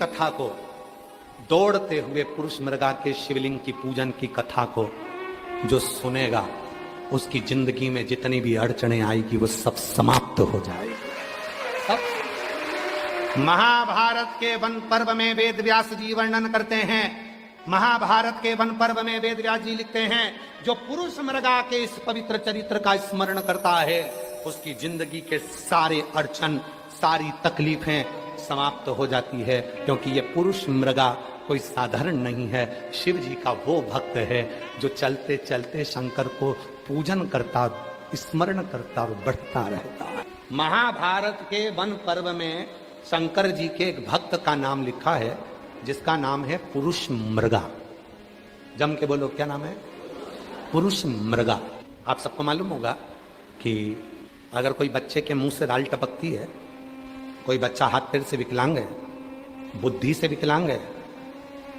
कथा को, दौड़ते हुए पुरुष मृगा के शिवलिंग की पूजन की कथा को जो सुनेगा, उसकी जिंदगी में जितनी भी अड़चने आएगी वो सब समाप्त हो जाएगी। सब। महाभारत के वन पर्व में वेद व्यास जी वर्णन करते हैं। महाभारत के वन पर्व में वेद व्यास जी लिखते हैं, जो पुरुष मृगा के इस पवित्र चरित्र का स्मरण करता है, उसकी जिंदगी के सारे अड़चन, सारी तकलीफें समाप्त हो जाती है, क्योंकि ये पुरुष मृगा कोई साधारण नहीं है। शिव जी का वो भक्त है जो चलते चलते शंकर को पूजन करता, स्मरण करता और बढ़ता रहता है। महाभारत के वन पर्व में शंकर जी के एक भक्त का नाम लिखा है, जिसका नाम है पुरुष मृगा। जम के बोलो, क्या नाम है? पुरुष मृगा। आप सबको मालूम होगा कि अगर कोई बच्चे के मुंह से दाल टपकती है, कोई बच्चा हाथ पैर से विकलांग है, बुद्धि से विकलांग है,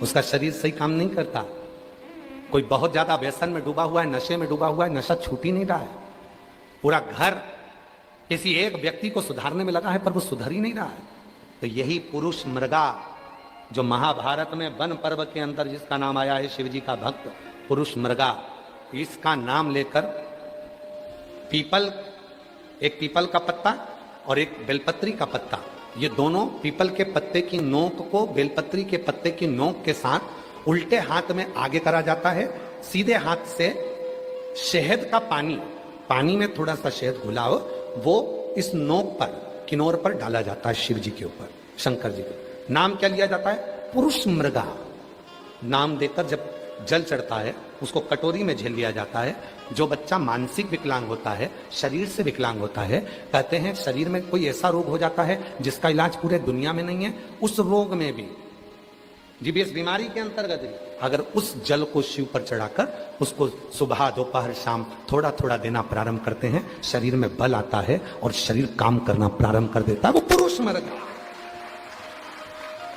उसका शरीर सही काम नहीं करता, कोई बहुत ज्यादा व्यसन में डूबा हुआ है, नशे में डूबा हुआ है, नशा छूट ही नहीं रहा है, पूरा घर किसी एक व्यक्ति को सुधारने में लगा है पर वो सुधर ही नहीं रहा है, तो यही पुरुष मृगा जो महाभारत में वन पर्व के अंदर जिसका नाम आया है, शिव जी का भक्त पुरुष मृगा, इसका नाम लेकर पीपल, एक पीपल का पत्ता और एक बेलपत्री का पत्ता, ये दोनों पीपल के पत्ते की नोक को बेलपत्री के पत्ते की नोक के साथ उल्टे हाथ में आगे करा जाता है, सीधे हाथ से शहद का पानी, पानी में थोड़ा सा शहद घुला हो, वो इस नोक पर, किनोर पर डाला जाता है शिव जी के ऊपर, शंकर जी का। नाम क्या लिया जाता है? पुरुष मृगा। नाम देकर जब जल चढ़ता है, उसको कटोरी में झेल लिया जाता है। जो बच्चा मानसिक विकलांग होता है, शरीर से विकलांग होता है, कहते हैं शरीर में कोई ऐसा रोग हो जाता है जिसका इलाज पूरे दुनिया में नहीं है, उस रोग में भी जीबीएस बीमारी के अंतर्गत भी अगर उस जल को शिव पर चढ़ाकर उसको सुबह दोपहर शाम थोड़ा थोड़ा देना प्रारंभ करते हैं, शरीर में बल आता है और शरीर काम करना प्रारंभ कर देता है, वो पुरुष मृगा।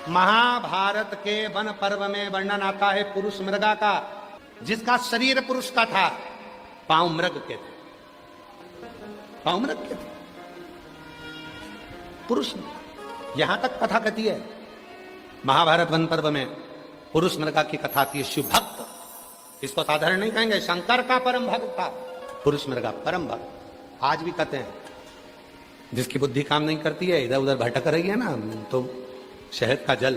महाभारत के वन पर्व में वर्णन आता है पुरुष मृगा का, जिसका शरीर पुरुष का था, पांव मृग के थे, पांव मृग के थे, पुरुष। यहां तक कथा कहती है महाभारत वन पर्व में पुरुष मृगा की कथा थी। शिव भक्त, इसको साधारण नहीं कहेंगे, शंकर का परम भक्त था पुरुष मृगा, परम भक्त। आज भी कहते हैं जिसकी बुद्धि काम नहीं करती है, इधर उधर भटक रही है ना, तो शहद का जल,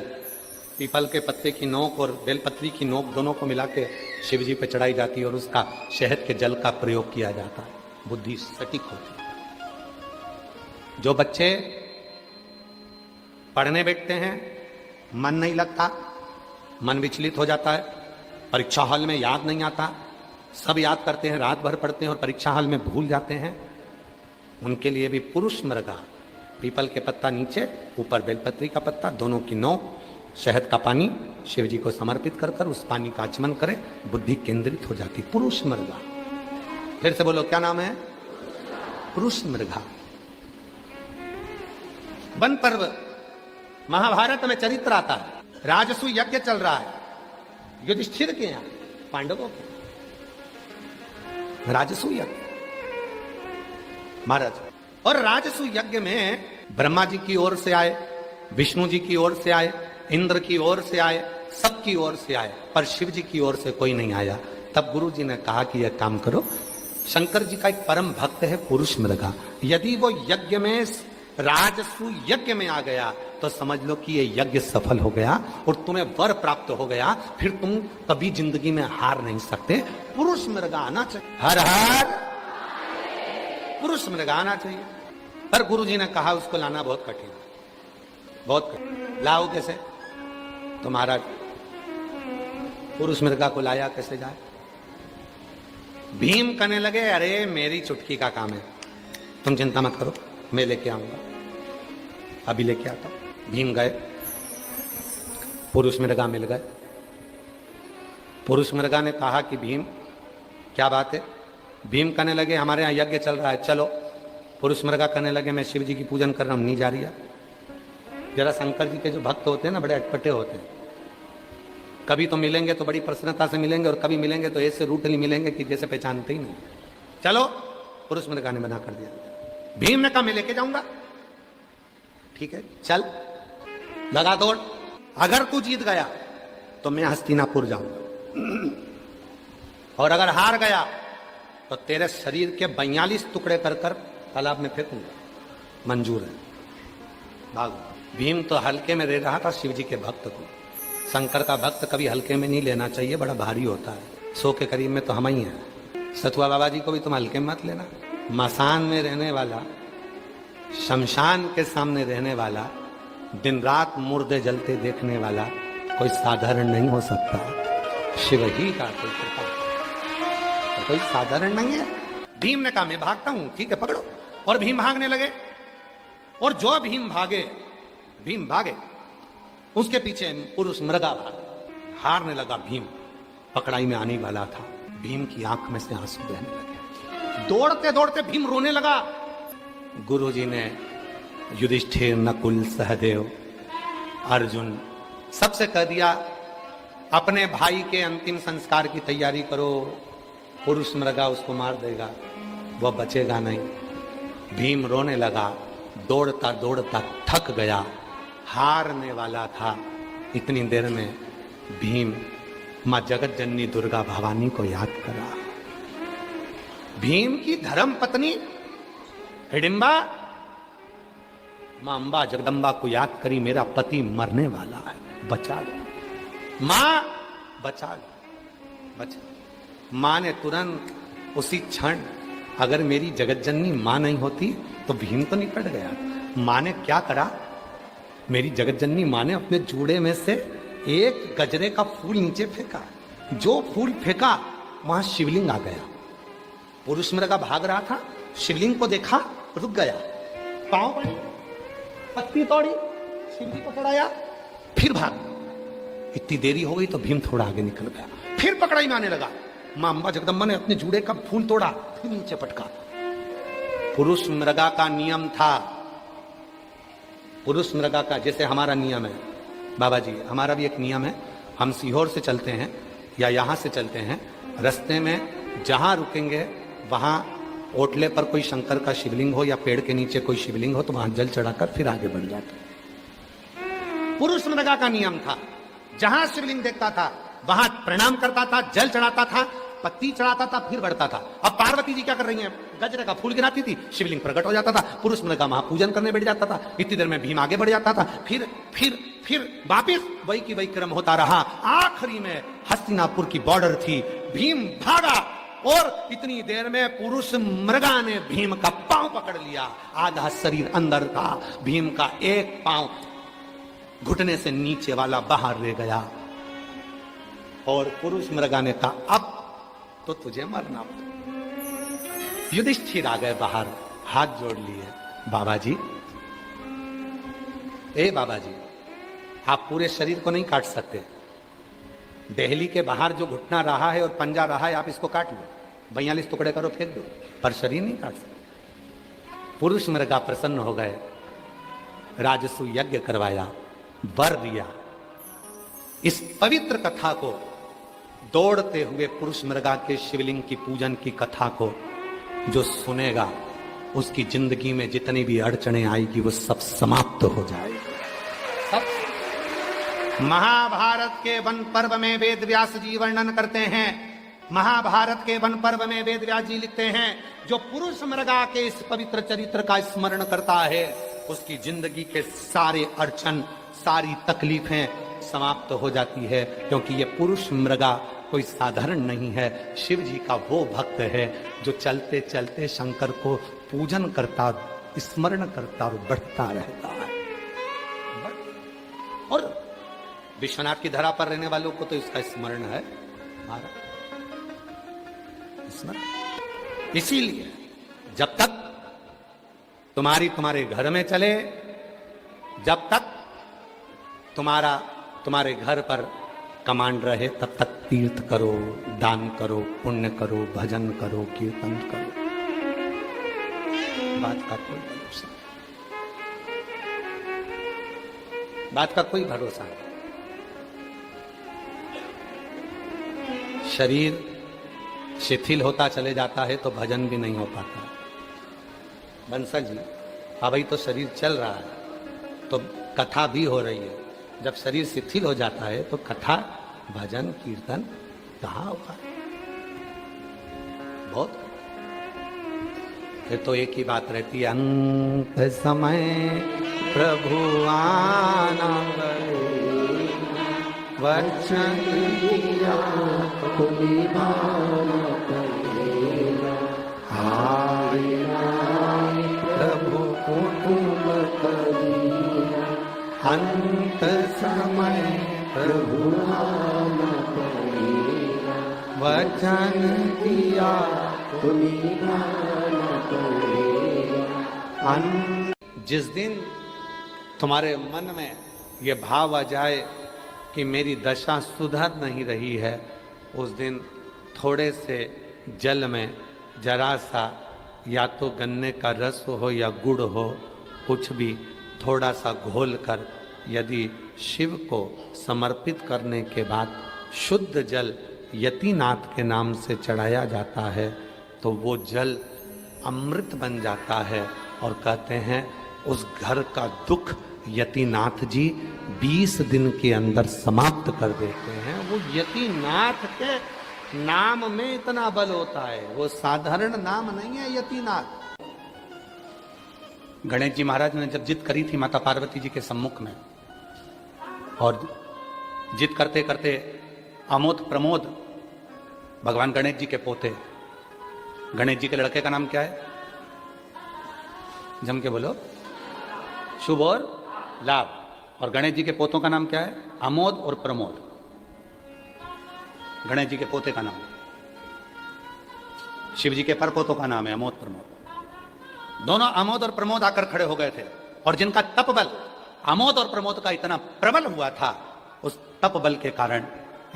पीपल के पत्ते की नोक और बेलपत्री की नोक दोनों को मिला के शिव जी पे चढ़ाई जाती है और उसका शहद के जल का प्रयोग किया जाता है, बुद्धि सटीक होती है। जो बच्चे पढ़ने बैठते हैं, मन नहीं लगता, मन विचलित हो जाता है, परीक्षा हॉल में याद नहीं आता, सब याद करते हैं, रात भर पढ़ते हैं और परीक्षा हॉल में भूल जाते हैं, उनके लिए भी पुरुष मृगा, पीपल के पत्ता नीचे, ऊपर बेलपत्री का पत्ता, दोनों की नोक, शहद का पानी शिव जी को समर्पित कर कर उस पानी का आचमन करें, बुद्धि केंद्रित हो जाती। पुरुष मृगा। फिर से बोलो, क्या नाम है? पुरुष मृगा। वन पर्व महाभारत में चरित्र आता है, राजसू यज्ञ चल रहा है, युधिष्ठिर के यहां, पांडवों के राजसू यज्ञ महाराज। और राजसू यज्ञ में ब्रह्मा जी की ओर से आए, विष्णु जी की ओर से आए, इंद्र की ओर से आए, सबकी ओर से आए, पर शिव जी की ओर से कोई नहीं आया। तब गुरु जी ने कहा कि यह काम करो, शंकर जी का एक परम भक्त है पुरुष मृगा, यदि वो यज्ञ में, राजसू यज्ञ में आ गया तो समझ लो कि ये यज्ञ सफल हो गया और तुम्हें वर प्राप्त हो गया, फिर तुम कभी जिंदगी में हार नहीं सकते। पुरुष मृगा आना चाहिए, हर हर पुरुष मृगा आना चाहिए। पर गुरु जी ने कहा उसको लाना बहुत कठिन, बहुत कठिन। लाओ कैसे? तो महाराज पुरुष मृगा को लाया कैसे जाए? भीम कहने लगे, अरे मेरी चुटकी का काम है, तुम चिंता मत करो, मैं लेके आऊंगा, अभी लेके आता हूं। भीम गए, पुरुष मृगा मिल गए। पुरुष मृगा ने कहा कि भीम क्या बात है? भीम कहने लगे, हमारे यहाँ यज्ञ चल रहा है, चलो। पुरुष मृगा कहने लगे, मैं शिव जी की पूजन कर रहा हूं, नहीं जा रही है। जरा शंकर जी के जो भक्त होते हैं ना, बड़े अटपटे होते हैं, कभी तो मिलेंगे तो बड़ी प्रसन्नता से मिलेंगे और कभी मिलेंगे तो ऐसे रूटली मिलेंगे कि जैसे पहचानते ही नहीं। चलो, पुरुष मृगा ने मना कर दिया। भीम ने कहा मैं लेके जाऊंगा, ठीक है चल, लगा दौड़। अगर तू जीत गया तो मैं हस्तिनापुर जाऊंगा, और अगर हार गया तो तेरे शरीर के 42 टुकड़े कर कर तालाब में फेंकूंगा, मंजूर है, भागो। भीम तो हल्के में ले रहा था शिव जी के भक्त को। शंकर का भक्त कभी हल्के में नहीं लेना चाहिए, बड़ा भारी होता है। 100 के करीब में तो हम ही हैं। सतुआ बाबा जी को भी तुम हल्के मत लेना। मसान में रहने वाला, शमशान के सामने रहने वाला, दिन रात मुर्दे जलते देखने वाला कोई साधारण नहीं हो सकता। शिव ही का कोई साधारण नहीं है। भीम ने कहा मैं भागता हूं, ठीक है पकड़ो। और भीम भागने लगे, और जो भीम भागे उसके पीछे पुरुष मृगा भागे। हारने लगा भीम, पकड़ाई में आने वाला था। भीम की आंख में से आंसू बहने लगे। दौड़ते दौड़ते भीम रोने लगा। गुरुजी ने युधिष्ठिर, नकुल, सहदेव, अर्जुन सबसे कह दिया अपने भाई के अंतिम संस्कार की तैयारी करो, पुरुष मृगा उसको मार देगा, वह बचेगा नहीं। भीम रोने लगा, दौड़ता दौड़ता थक गया, हारने वाला था। इतनी देर में भीम मां जगत जननी दुर्गा भवानी को याद करा। भीम की धर्म पत्नी हिडिंबा मां अंबा जगदंबा को याद करी, मेरा पति मरने वाला है, बचा लो मां, बचा लो, बचा। मां ने तुरंत उसी क्षण, अगर मेरी जगत जननी मां नहीं होती तो भीम तो निपट गया। मां ने क्या करा, मेरी जगत जननी मां ने अपने जूड़े में से एक गजरे का फूल नीचे फेंका। जो फूल फेंका वहां शिवलिंग आ गया। पुरुष मृगा भाग रहा था, शिवलिंग को देखा, रुक गया, पांव पड़ी, पत्ती तोड़ी, शिवलिंग को चढ़ाया, फिर भाग। इतनी देरी हो गई तो भीम थोड़ा आगे निकल गया, फिर पकड़ाई में आने लगा। मां अंबा जगदम्बा ने अपने जूड़े का फूल तोड़ा, फिर नीचे पटका। पुरुष मृगा का नियम था, पुरुष मृगा का, जैसे हमारा नियम है बाबा जी, हमारा भी एक नियम है। हम सीहोर से चलते हैं या यहां से चलते हैं, रास्ते में जहां रुकेंगे वहां ओटले पर कोई शंकर का शिवलिंग हो या पेड़ के नीचे कोई शिवलिंग हो तो वहां जल चढ़ाकर फिर आगे बढ़ जाते। पुरुष मृगा का नियम था, जहां शिवलिंग देखता था वहां प्रणाम करता था, जल चढ़ाता था, पत्ती चढ़ाता था, फिर बढ़ता था। अब पार्वती जी क्या कर रही हैं, गजरे का फूल गिराती थी, शिवलिंग प्रकट हो जाता था, पुरुष मृगा महापूजन करने बैठ जाता था। इतनी देर में भीम आगे बढ़ जाता था, फिर वापिस वही की वही क्रम होता रहा। आखिरी में हस्तिनापुर की बॉर्डर थी, भीम भागा और इतनी देर में पुरुष मृगा ने भीम का पांव पकड़ लिया। आधा शरीर अंदर था, भीम का एक पांव घुटने से नीचे वाला बाहर रह गया। और पुरुष मृगा ने कहा अब तो तुझे मरना पड़ेगा। युधिष्ठिर आ गए बाहर, हाथ जोड़ लिए, बाबा जी, ए बाबा जी, आप पूरे शरीर को नहीं काट सकते। दिल्ली के बाहर जो घुटना रहा है और पंजा रहा है, आप इसको काट लो, 42 टुकड़े करो, फेंक दो, पर शरीर नहीं काट सकते। पुरुष मृगा प्रसन्न हो गए, राजसु यज्ञ करवाया, वर दिया। इस पवित्र कथा को, दौड़ते हुए पुरुष मृगा के शिवलिंग की पूजन की कथा को जो सुनेगा, उसकी जिंदगी में जितनी भी अड़चने आएगी वो सब समाप्त हो जाएगी। महाभारत के वन पर्व में वेद व्यास जी वर्णन करते हैं, महाभारत के वन पर्व में वेद व्यास जी लिखते हैं, जो पुरुष मृगा के इस पवित्र चरित्र का स्मरण करता है उसकी जिंदगी के सारे अड़चन, सारी तकलीफें समाप्त हो जाती है। क्योंकि ये पुरुष मृगा कोई साधारण नहीं है, शिव जी का वो भक्त है जो चलते चलते शंकर को पूजन करता, स्मरण करता और बढ़ता रहता है। और विश्वनाथ की धरा पर रहने वालों को तो इसका स्मरण है, स्मरण। इसीलिए जब तक तुम्हारे घर में चले, जब तक तुम्हारे घर पर कमांड रहे, तब तक तीर्थ करो, दान करो, पुण्य करो, भजन करो, कीर्तन करो। बात का कोई भरोसा नहीं, बात का कोई भरोसा नहीं। शरीर शिथिल होता चले जाता है तो भजन भी नहीं हो पाता। बंसल जी, अभी तो शरीर चल रहा है तो कथा भी हो रही है, जब शरीर शिथिल हो जाता है तो कथा भजन कीर्तन कहाँ होगा? बहुत। फिर तो एक ही बात रहती है, अंत समय प्रभु आना वचन दिया प्रभु कुटुंब करिया, अंत समय प्रभु आना वचन दिया जिस दिन तुम्हारे मन में ये भाव आ जाए कि मेरी दशा सुधर नहीं रही है, उस दिन थोड़े से जल में जरा सा या तो गन्ने का रस हो या गुड़ हो, कुछ भी थोड़ा सा घोल कर यदि शिव को समर्पित करने के बाद शुद्ध जल यतिनाथ के नाम से चढ़ाया जाता है तो वो जल अमृत बन जाता है। और कहते हैं उस घर का दुख यतिनाथ जी 20 दिन के अंदर समाप्त कर देते हैं। वो यतिनाथ के नाम में इतना बल होता है, वो साधारण नाम नहीं है यतिनाथ। गणेश जी महाराज ने जब जिद करी थी माता पार्वती जी के सम्मुख में, और जिद करते करते अमोद प्रमोद भगवान गणेश जी के पोते, गणेश जी के लड़के का नाम क्या है? जम के बोलो। शुभ और लाभ। और गणेश जी के पोतों का नाम क्या है? अमोद और प्रमोद। गणेश जी के पोते का नाम, शिव जी के परपोतों का नाम है अमोद प्रमोद। दोनों अमोद और प्रमोद आकर खड़े हो गए थे, और जिनका तप बल अमोद और प्रमोद का इतना प्रबल हुआ था, उस तप बल के कारण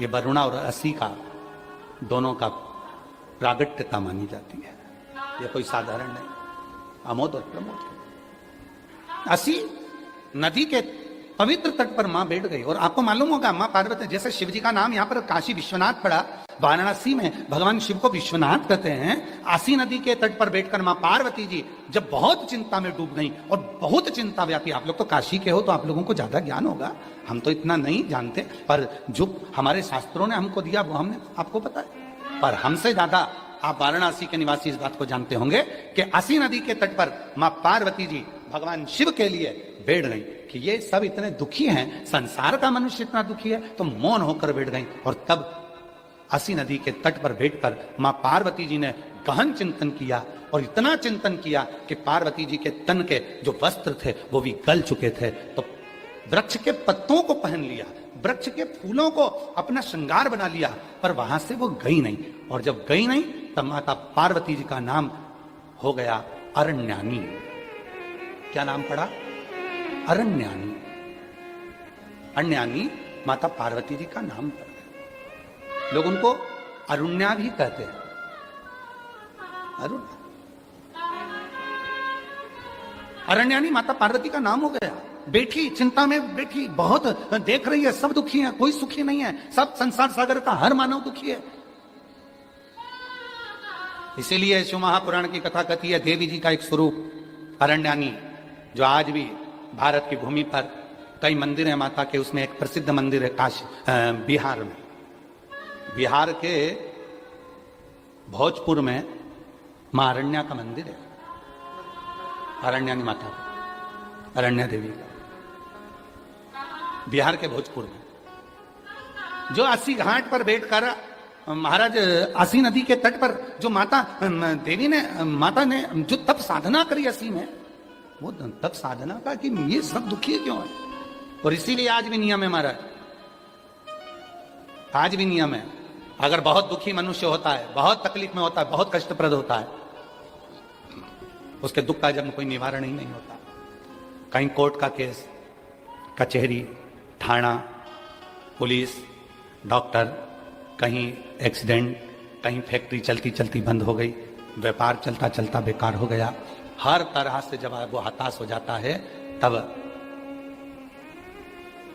ये वरुणा और असी का दोनों का प्रागट्यता मानी जाती है। ये कोई साधारण नहीं, अमोद और प्रमोद। असी नदी के पवित्र तट पर मां बैठ गई। और आपको मालूम होगा मां पार्वती, जैसे शिव जी का नाम यहाँ पर काशी विश्वनाथ पड़ा, वाराणसी में भगवान शिव को विश्वनाथ कहते हैं। आसी नदी के तट पर बैठकर मां पार्वती जी जब बहुत चिंता में डूब गई और बहुत चिंता व्यापी, आप लोग तो काशी के हो तो आप लोगों को ज्यादा ज्ञान होगा, हम तो इतना नहीं जानते, पर जो हमारे शास्त्रों ने हमको दिया वो हमने आपको पता है। पर हमसे ज्यादा आप वाराणसी के निवासी इस बात को जानते होंगे कि आसी नदी के तट पर मां पार्वती जी भगवान शिव के लिए बैठ गई कि ये सब इतने दुखी हैं, संसार का मनुष्य इतना दुखी है, तो मौन होकर बैठ गई। और तब आसी नदी के तट पर बैठकर मां पार्वती जी ने गहन चिंतन किया, और इतना चिंतन किया कि पार्वती जी के तन के जो वस्त्र थे वो भी गल चुके थे। तो वृक्ष के पत्तों को पहन लिया, वृक्ष के फूलों को अपना श्रृंगार बना लिया, पर वहां से वो गई नहीं। और जब गई नहीं तब माता पार्वती जी का नाम हो गया अरण्यानी। क्या नाम पड़ा? अरण्यानी। अरण्यानी माता पार्वती जी का नाम पड़ गया। लोग उनको अरुण्या भी कहते हैं। अरण्यानी माता पार्वती का नाम हो गया। बैठी चिंता में बैठी, बहुत देख रही है, सब दुखी है, कोई सुखी नहीं है, सब संसार सागर का हर मानव दुखी है। इसीलिए शिव महापुराण की कथा कहती है देवी जी का एक स्वरूप अरण्यानी, जो आज भी भारत की भूमि पर कई मंदिर है माता के, उसमें एक प्रसिद्ध मंदिर है काशी बिहार में। बिहार के भोजपुर में मां अरण्या का मंदिर है, अरण्यानी माता, अरण्या देवी का, बिहार के भोजपुर में। जो अस्सी घाट पर बैठकर महाराज आसी नदी के तट पर जो माता देवी ने, माता ने जो तप साधना करी अस्सी में, वो तप साधना का कि ये सब दुखी क्यों है। और इसीलिए आज भी नियम है महाराज, आज भी नियम है, अगर बहुत दुखी मनुष्य होता है, बहुत तकलीफ में होता है, बहुत कष्टप्रद होता है, उसके दुख का जब कोई निवारण ही नहीं होता। कहीं कोर्ट का केस, कचहरी, थाना, पुलिस, डॉक्टर, कहीं एक्सीडेंट, कहीं फैक्ट्री चलती चलती बंद हो गई, व्यापार चलता चलता बेकार हो गया, हर तरह से जब वो हताश हो जाता है तब।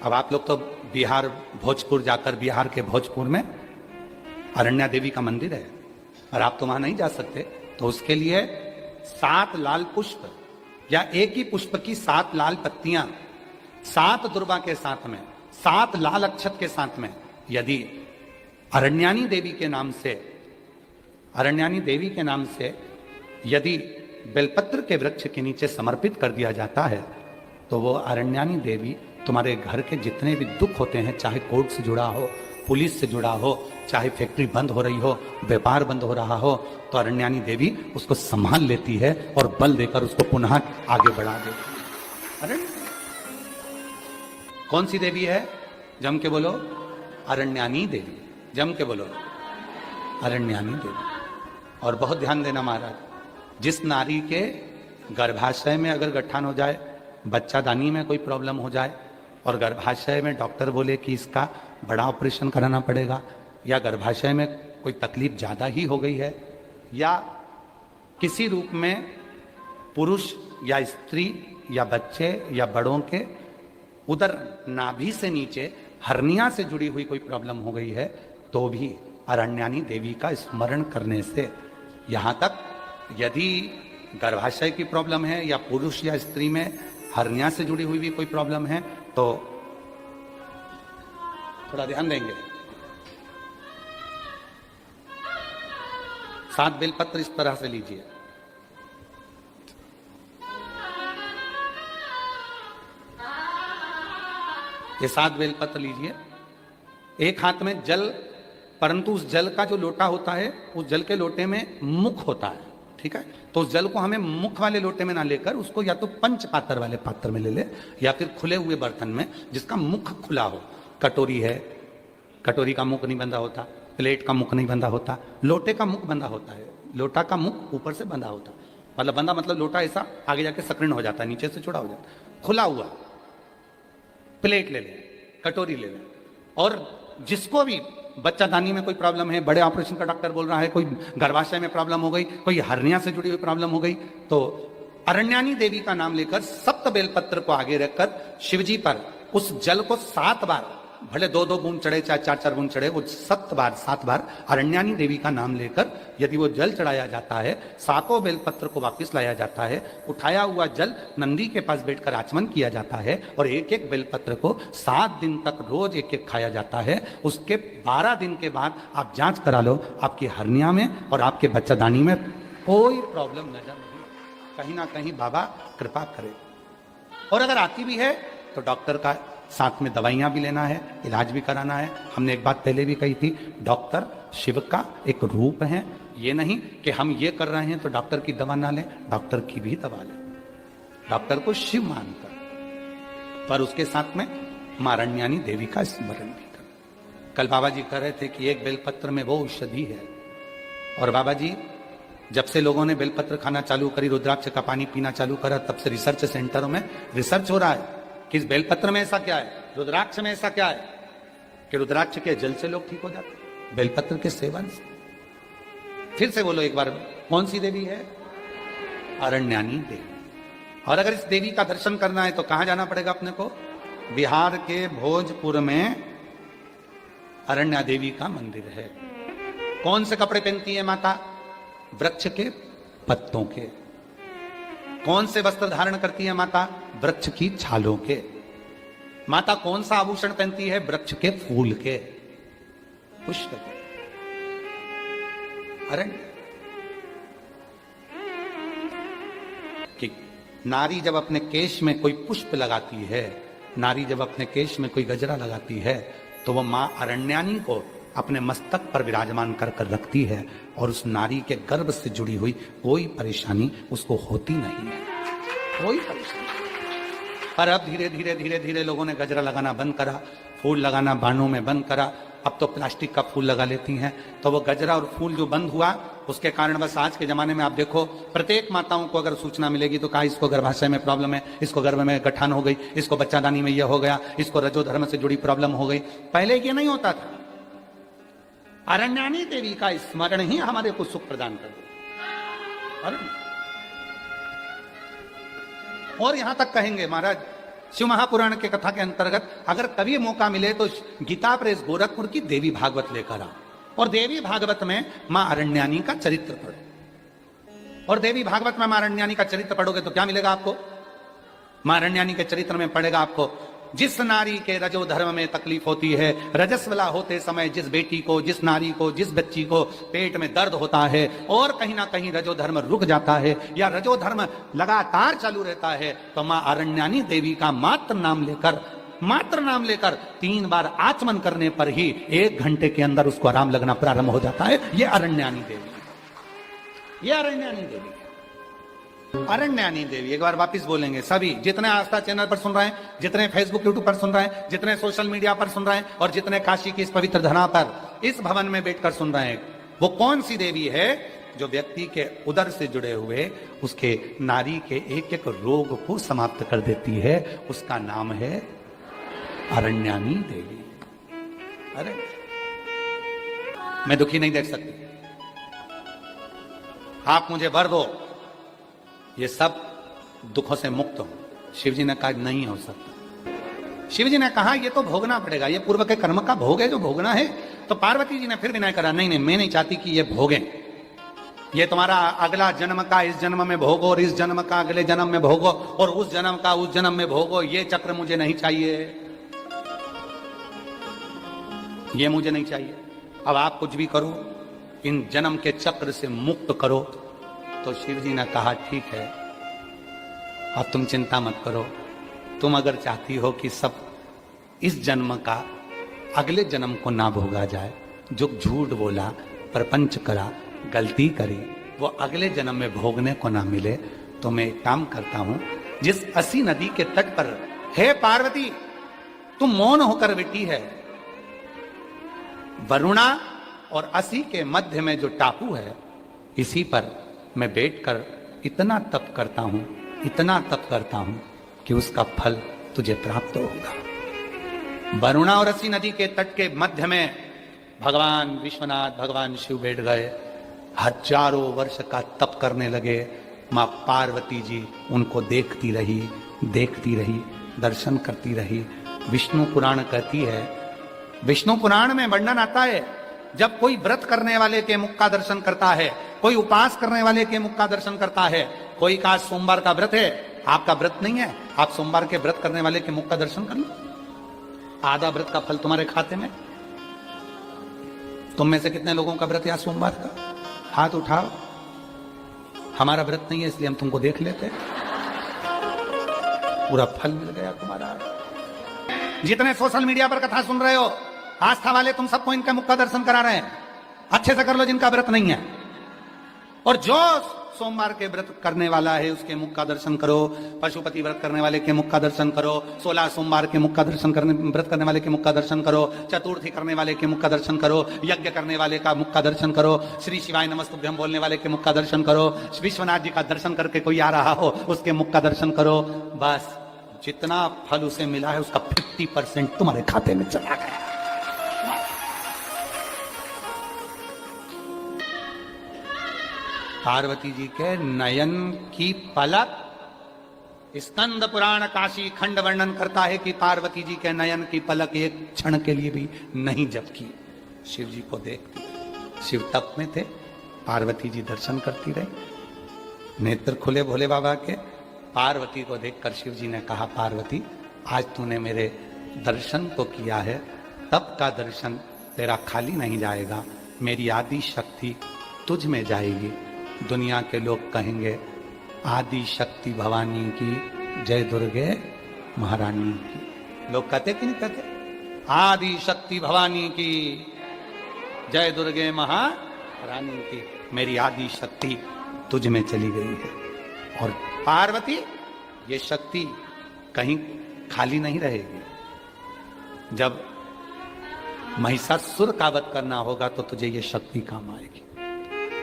अब आप लोग तो बिहार भोजपुर जाकर, बिहार के भोजपुर में अरण्या देवी का मंदिर है, और आप तो वहां नहीं जा सकते, तो उसके लिए 7 लाल पुष्प या एक ही पुष्प की 7 लाल पत्तियां 7 दुर्वा के साथ में 7 लाल अक्षत के साथ में यदि अरण्यानी देवी के नाम से यदि बेलपत्र के वृक्ष के नीचे समर्पित कर दिया जाता है तो वो अरण्यानी देवी तुम्हारे घर के जितने भी दुख होते हैं, चाहे कोर्ट से जुड़ा हो, पुलिस से जुड़ा हो, चाहे फैक्ट्री बंद हो रही हो, व्यापार बंद हो रहा हो, तो अरण्यानी देवी उसको संभाल लेती है और बल देकर उसको पुनः आगे बढ़ा देती है। अरे कौन सी देवी है? जम के बोलो, अरण्यानी देवी। जम के बोलो, अरण्यानी देवी। और बहुत ध्यान देना महाराज, जिस नारी के गर्भाशय में अगर गट्ठान हो जाए, बच्चादानी में कोई प्रॉब्लम हो जाए और गर्भाशय में डॉक्टर बोले कि इसका बड़ा ऑपरेशन कराना पड़ेगा, या गर्भाशय में कोई तकलीफ ज्यादा ही हो गई है, या किसी रूप में पुरुष या स्त्री या बच्चे या बड़ों के उधर नाभि से नीचे हर्निया से जुड़ी हुई कोई प्रॉब्लम हो गई है, तो भी अरण्यानी देवी का स्मरण करने से, यहां तक यदि गर्भाशय की प्रॉब्लम है या पुरुष या स्त्री में हर्निया से जुड़ी हुई भी कोई प्रॉब्लम है, तो थोड़ा ध्यान देंगे। 7 बेलपत्र इस तरह से लीजिए। ये 7 बेलपत्र लीजिए। एक हाथ में जल, परंतु उस जल का जो लोटा होता है, उस जल के लोटे में मुख होता है, ठीक है? तो उस जल को हमें मुख वाले लोटे में ना लेकर उसको या तो पंच पात्र वाले पात्र में ले ले, या फिर खुले हुए बर्तन में जिसका मुख खुला हो। कटोरी है, कटोरी का मुख नहीं बंधा होता, प्लेट का मुख नहीं बंधा होता, लोटे का मुख बंधा होता है। लोटा का मुख ऊपर से बंधा होता, मतलब बंधा मतलब लोटा ऐसा आगे जाके सक्रिय हो जाता है, नीचे से चौड़ा हो जाता है। खुला हुआ प्लेट ले लें, कटोरी ले लें। और जिसको भी बच्चादानी में कोई प्रॉब्लम है, बड़े ऑपरेशन का डॉक्टर बोल रहा है, कोई गर्भाशय में प्रॉब्लम हो गई, कोई हर्निया से जुड़ी हुई प्रॉब्लम हो गई, तो अरण्यानी देवी का नाम लेकर 7 बेलपत्र को आगे रखकर शिवजी पर उस जल को 7 बार, भले 2-2 बूंद चढ़े चाहे 4-4 बूंद चढ़े, वो 7 बार अरण्यानी देवी का नाम लेकर यदि वो जल चढ़ाया जाता है, 7 बेलपत्र को वापस लाया जाता है, उठाया हुआ जल नंदी के पास बैठकर आचमन किया जाता है और एक एक बेलपत्र को 7 दिन तक रोज एक एक खाया जाता है। उसके 12 दिन के बाद आप जांच करा लो, आपकी हर्निया में और आपके बच्चादानी में कोई प्रॉब्लम नजर नहीं, कहीं ना कहीं बाबा कृपा करे। और अगर आती भी है तो डॉक्टर का साथ में दवाइयां भी लेना है, इलाज भी कराना है। हमने एक बात पहले भी कही थी, डॉक्टर शिव का एक रूप है। ये नहीं कि हम ये कर रहे हैं तो डॉक्टर की दवा ना लें, डॉक्टर की भी दवा लें, डॉक्टर को शिव मानकर, पर उसके साथ में मां अरण्यानी देवी का स्मरण भी करें। कल बाबा जी कह रहे थे कि एक बेलपत्र में वो औषधि है, और बाबा जी जब से लोगों ने बेलपत्र खाना चालू करी, रुद्राक्ष का पानी पीना चालू करा, तब से रिसर्च सेंटरों में रिसर्च हो रहा है कि इस बेलपत्र में ऐसा क्या है, रुद्राक्ष में ऐसा क्या है कि रुद्राक्ष के जल से लोग ठीक हो जाते हैं, बेलपत्र के सेवन से। फिर से बोलो एक बार, कौन सी देवी है? अरण्यानी देवी। और अगर इस देवी का दर्शन करना है तो कहां जाना पड़ेगा अपने को? बिहार के भोजपुर में अरण्या देवी का मंदिर है। कौन से कपड़े पहनती है माता? वृक्ष के पत्तों के। कौन से वस्त्र धारण करती है माता? वृक्ष की छालों के। माता कौन सा आभूषण पहनती है? वृक्ष के फूल के, पुष्प के। अरण्य कि नारी जब अपने केश में कोई पुष्प लगाती है, नारी जब अपने केश में कोई गजरा लगाती है, तो वह मां अरण्यानी को अपने मस्तक पर विराजमान कर कर रखती है, और उस नारी के गर्भ से जुड़ी हुई कोई परेशानी उसको होती नहीं है, कोई परेशानी। पर अब धीरे धीरे धीरे धीरे लोगों ने गजरा लगाना बंद करा, फूल लगाना बाणों में बंद करा, अब तो प्लास्टिक का फूल लगा लेती हैं। तो वो गजरा और फूल जो बंद हुआ, उसके कारण बस आज के जमाने में आप देखो, प्रत्येक माताओं को अगर सूचना मिलेगी तो कहा इसको गर्भाशय में प्रॉब्लम है, इसको गर्भ में गठान हो गई, इसको बच्चादानी में यह हो गया, इसको रजोधर्म से जुड़ी प्रॉब्लम हो गई। पहले ये नहीं होता था। अरण्यानी देवी का स्मरण ही हमारे को सुख प्रदान कर दे। और यहां तक कहेंगे महाराज, शिव महापुराण के कथा के अंतर्गत अगर कभी मौका मिले तो गीता प्रेस गोरखपुर की देवी भागवत लेकर आओ, और देवी भागवत में मां अरण्यानी का चरित्र पढ़ो। और देवी भागवत में मां अरण्यानी का चरित्र पढ़ोगे तो क्या मिलेगा आपको? मां अरण्यानी के चरित्र में पड़ेगा आपको जिस नारी के रजो धर्म में तकलीफ होती है, रजस्वला होते समय जिस बेटी को, जिस नारी को, जिस बच्ची को पेट में दर्द होता है और कहीं ना कहीं रजो धर्म रुक जाता है या रजो धर्म लगातार चालू रहता है, तो मां अरण्यानी देवी का मात्र नाम लेकर 3 बार आचमन करने पर ही 1 घंटे के अंदर उसको आराम लगना प्रारंभ हो जाता है। ये अरण्यानी देवी, ये अरण्यानी देवी, अरण्यानी देवी। एक बार वापस बोलेंगे सभी, जितने आस्था चैनल पर सुन रहे हैं, जितने फेसबुक यूट्यूब पर सुन रहे हैं, जितने सोशल मीडिया पर सुन रहे हैं और जितने काशी की इस पवित्र धरा पर इस भवन में बैठकर सुन रहे हैं, वो कौन सी देवी है जो व्यक्ति के उदर से जुड़े हुए उसके नारी के एक एक रोग को समाप्त कर देती है? उसका नाम है अरण्यानी देवी। अरे मैं दुखी नहीं देख सकती, आप मुझे वर दो, ये सब दुखों से मुक्त हो। शिव जी ने कहा नहीं हो सकता। शिव जी ने कहा ये तो भोगना पड़ेगा, ये पूर्व के कर्म का भोग है जो भोगना है। तो पार्वती जी ने फिर विनय करा, नहीं मैं नहीं चाहती कि ये भोगे, ये तुम्हारा अगला जन्म का इस जन्म में भोगो और इस जन्म का अगले जन्म में भोगो और उस जन्म का उस जन्म में भोगो, ये चक्र मुझे नहीं चाहिए, ये मुझे नहीं चाहिए। अब आप कुछ भी करो, इन जन्म के चक्र से मुक्त करो। तो शिव जी ने कहा ठीक है, अब तुम चिंता मत करो, तुम अगर चाहती हो कि सब इस जन्म का अगले जन्म को ना भोगा जाए, जो झूठ बोला, प्रपंच करा, गलती करी, वो अगले जन्म में भोगने को ना मिले, तो मैं एक काम करता हूं, जिस असी नदी के तट पर, हे पार्वती तुम मौन होकर बैठी है, वरुणा और असी के मध्य में जो टापू है, इसी पर मैं बैठकर इतना तप करता हूं, इतना तप करता हूं कि उसका फल तुझे प्राप्त होगा। वरुणा और असी नदी के तट के मध्य में भगवान विश्वनाथ, भगवान शिव बैठ गए, हजारों वर्ष का तप करने लगे। मां पार्वती जी उनको देखती रही, दर्शन करती रही। विष्णु पुराण कहती है, विष्णु पुराण में वर्णन आता है, जब कोई व्रत करने वाले के मुख का दर्शन करता है, कोई उपास करने वाले के मुख का दर्शन करता है, कोई का सोमवार का व्रत है, आपका व्रत नहीं है, आप सोमवार के व्रत करने वाले के मुख का दर्शन कर लो, आधा व्रत का फल तुम्हारे खाते में। तुम में से कितने लोगों का व्रत या सोमवार का? हाथ उठाओ। हमारा व्रत नहीं है इसलिए हम तुमको देख लेते हैं, पूरा फल मिल गया तुम्हारा। जितने सोशल मीडिया पर कथा सुन रहे हो, आस्था वाले, तुम सबको इनका मुख का दर्शन करा रहे हैं, अच्छे से कर लो जिनका व्रत नहीं है। और जो सोमवार के व्रत करने वाला है उसके मुख का दर्शन करो, पशुपति व्रत करने वाले के मुख का दर्शन करो, 16 सोमवार के मुख का दर्शन करने, व्रत करने वाले के मुख का दर्शन करो, चतुर्थी करने वाले के मुख का दर्शन करो, यज्ञ करने वाले का मुख का दर्शन करो, श्री शिवाय नमस्तुभ्यं बोलने वाले के मुख का दर्शन करो, विश्वनाथ जी का दर्शन करके कोई आ रहा हो उसके मुख का दर्शन करो। बस जितना फल उसे मिला है उसका 50% तुम्हारे खाते में चला गया। पार्वती जी के नयन की पलक, स्कंद पुराण काशी खंड वर्णन करता है कि पार्वती जी के नयन की पलक एक क्षण के लिए भी नहीं झपकी, शिव जी को देखती। शिव तप में थे, पार्वती जी दर्शन करती रही, नेत्र खुले भोले बाबा के। पार्वती को देखकर शिव जी ने कहा, पार्वती आज तूने मेरे दर्शन को किया है, तप का दर्शन तेरा खाली नहीं जाएगा, मेरी आदि शक्ति तुझ में जाएगी। दुनिया के लोग कहेंगे आदि शक्ति भवानी की जय, दुर्गे महारानी की। लोग कहते कि नहीं कहते? आदि शक्ति भवानी की जय, दुर्गे महारानी की। मेरी आदि शक्ति तुझ में चली गई है और पार्वती ये शक्ति कहीं खाली नहीं रहेगी। जब महिषासुर का वध करना होगा तो तुझे ये शक्ति काम आएगी,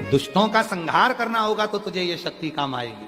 दुष्टों का संहार करना होगा तो तुझे ये शक्ति काम आएगी।